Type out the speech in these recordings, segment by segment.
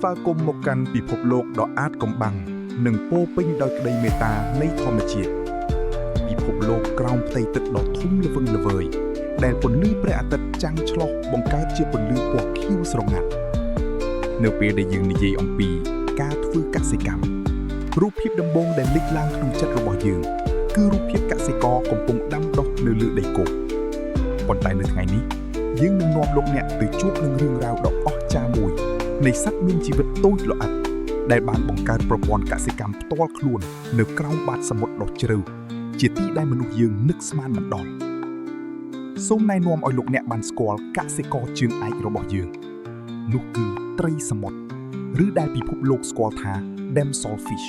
ស្វាគមន៍មកកាន់ពិភពលោកដ៏អាចកំបាំងនិងពោពេញដោយក្តីមេត្តានៃធម្មជាតិពិភពលោកក្រោមផ្ទៃទឹកដ៏ធំល្វឹងល្វើយដែលពន្លឺព្រះអាទិត្យចាំងឆ្លុះបង្កើតជាពន្លឺពណ៌ខៀវស្រងាត់នៅពេលដែលយើងនិយាយអំពីការធ្វើកសិកម្មរូបភាពដំបូងដែលលេចឡើងក្នុងចិត្តរបស់យើងគឺរូបភាពកសិករកំពុងដាំដុះនៅលើដីគោកប៉ុន្តែនៅថ្ងៃនេះយើងនឹងនាំលោកអ្នកទៅជួបនឹងរឿងរ៉ាវដ៏អស្ចារ្យមួយនៃសត្វមានជីវិតតូចល្អិតដែលបានបង្កើតប្រព័ន្ធកសិកម្មផ្ទាល់ខ្លួននៅក្រោមបាតសមុទ្រដ៏ជ្រៅជាទីដែលមនុស្សយើងនឹកស្មានមិនដល់សូមណែនាំឲ្យលោកអ្នកបានស្គាល់កសិករជើងឯករបស់យើងនោះគឺត្រីសមុទ្រឬដែលពិភពលោកស្គាល់ថា Damsel Fish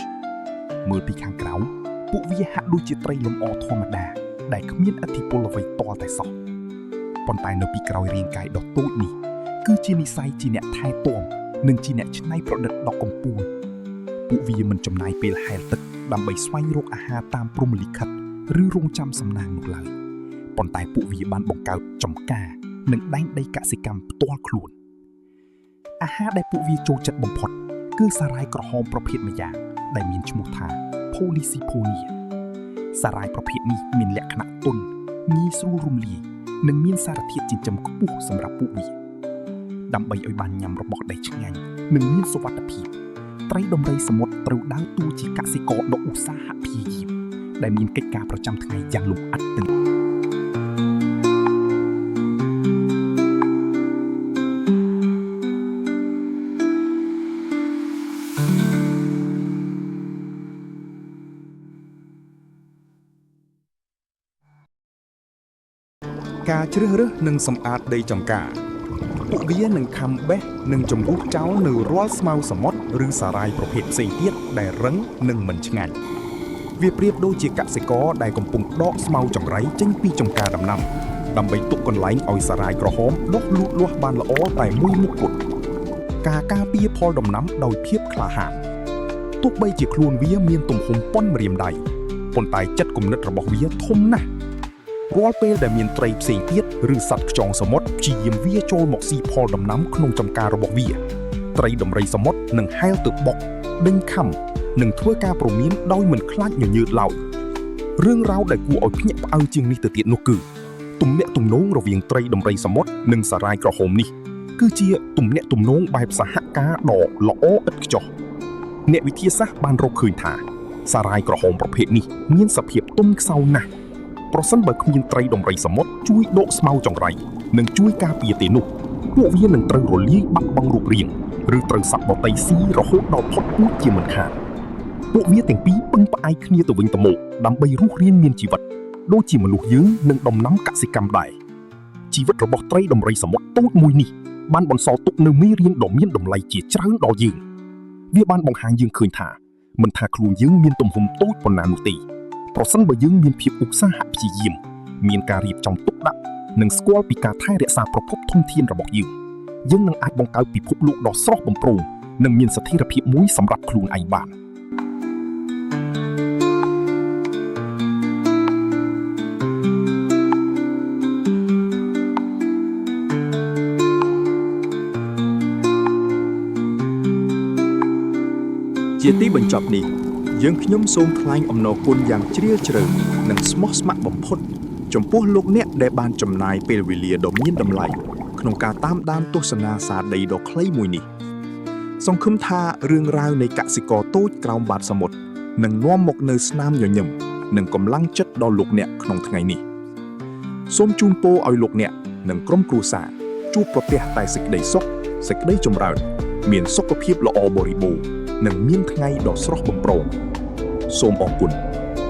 មើលពីខាងក្រៅពួកវាហាក់ដូចជាត្រីលម្អធម្មតាដែលគ្មានឥទ្ធិពលអ្វីទាល់តែសោះប៉ុន្តែនៅពីក្រោយរាងកាយដ៏តូចនេះគឺជានិស្ស័យជាអ្នកថែទាំនិងជាអ្នកច្នៃប្រឌិតដ៏កំពូលពួកវាមិនចំណាយពេលហែលទឹកដើម្បីស្វែងរកអាហារតាមព្រហ្មលិខិតឬរងចាំសំណាងនោះឡើយប៉ុន្តែពួកវាបានបង្កើតចំការនិងដែនដីកសិកម្មផ្ទាល់ខ្លួនអាហារដែលពួកវាចូលចិត្តបំផុតគឺសារ៉ាយក្រហមប្រភេទម្យ៉ាងដែលមានឈ្មោះថា Polysiponia សារ៉ាយប្រភេទនេះមានលក្ខណៈទន់ងាយស្រួលរំលាយនិងមានសារធាតុចិញ្ចឹមខ្ពស់សម្រាប់ពួកវាដើម្បីឲ្យបានញ៉ាំរបស់ដែលឆ្ងាញ់និងមានសុវត្ថិភាពត្រីដំរីសមុទ្រត្រូវដើរតួជាកសិករដ៏ឧស្សាហ៍ព្យាយាមដែលមានកិច្ចការប្រចាំថ្ងៃយ៉ាងលម្អិតទៅការជ្រើសរើសនិងសម្អាតដីចម្ការពួកវានឹងខំបេះនិងចម្រុះចោលនៅរាល់ស្មៅសមុទ្រឬសារ៉ាយប្រភេទផ្សេងទៀតដែលរឹងនិងមិនឆ្ងាញ់វាប្រៀបដូចជាកសិករដែលកំពុងដកស្មៅចង្រៃចេញពីចម្ការដំណាំដើម្បីទុកកន្លែងឲ្យសារ៉ាយក្រហមដុះលូតលាស់បានល្អតែមួយមុខគត់ការការពារផលដំណាំដោយភាពក្លាហានទោះបីជាខ្លួនវាមានទំហំប៉ុនម្រាមដៃប៉ុន្តែចិត្តគំនិតរបស់វាធំណាស់រាល់ពេលដែលមានត្រីផ្សេងទៀតឬសត្វខ្យងសមុទ្រព្យាយាមវាចូលមកស៊ីផលដំណាំក្នុងចម្ការរបស់វាត្រីដំរីសមុទ្រនឹងហែលទៅបុកដេញខំនិងធ្វើការព្រមានដោយមិនខ្លាចញញើតឡើយរឿងរ៉ាវដែលគួរឲ្យភ្ញាក់ផ្អើលជាងនេះទៅទៀតនោះគឺទំនាក់ទំនងរវាងត្រីដំរីសមុទ្រនិងសារ៉ាយក្រហមនេះគឺជាទំនាក់ទំនងបែបសហការដ៏ល្អឥតខ្ចោះអ្នកវិទ្យាសាស្ត្របានរកឃើញថាសារ៉ាយក្រហមប្រភេទនេះមានសភាពទន់ខ្សោយណាស់ប្រសិនបើគ្មានត្រីដំរីសមុទ្រជួយដកស្មៅចង្រៃនិងជួយការពារទេនោះពួកវានឹងត្រូវរលាយបាត់បង់រូបរាងឬត្រូវសត្វដទៃស៊ីរហូតដល់ផុតពូជជាមិនខានពួកវាទាំងពីរពឹងផ្អែកគ្នាទៅវិញទៅមកដើម្បីរស់រានមានជីវិតដូចជាមនុស្សយើងនិងដំណាំកសិកម្មដែរជីវិតរបស់ត្រីដំរីសមុទ្រតូចមួយនេះបានបន្សល់ទុកនូវមេរៀនដ៏មានតម្លៃជាច្រើនដល់យើងវាបានបង្ហាញយើងឃើញថាមិនថាខ្លួនយើងមានទំហំតូចប៉ុណ្ណានោះទេប្រសិនបើយើងមានភាពឧស្សាហ៍ព្យាយាមមានការរៀបចំទុកដាក់និងស្គាល់ពីការថែរក្សាប្រភពធនធានរបស់យើងនឹងអាចបង្កើតពិភពលោកដ៏ស្រស់បំព្រងនិងមានស្ថិរភាពមួយសម្រាប់ខ្លួនឯងបានជាទីបញ្ចប់នេះយើងខ្ញុំសូមថ្លែងអំណរគុណយ៉ាងជ្រាលជ្រៅនិងស្មោះស្ម័គ្របំផុតចំពោះលោកអ្នកដែលបានចំណាយពេលវេលាដ៏មានតម្លៃក្នុងការតាមដានទស្សនាសារដីដ៏ខ្លីមួយនេះសង្ឃឹមថារឿងរ៉ាវនៃកសិករតូចក្រោមបាតសមុទ្រនឹងនាំមកនូវស្នាមញញឹមនិងកម្លាំងចិត្តដល់លោកអ្នកក្នុងថ្ងៃនេះសូមជូនពរឲ្យលោកអ្នកនិងក្រុមគ្រួសារជួបប្រទះតែសេចក្តីសុខសេចក្តីចម្រើនមានសុខភាពល្អបរិបូរណ៍និងមានថ្ងៃដ៏ស្រស់បំព្រងសូមអរគុណ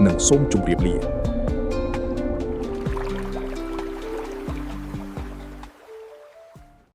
និងសូមជម្រាបលា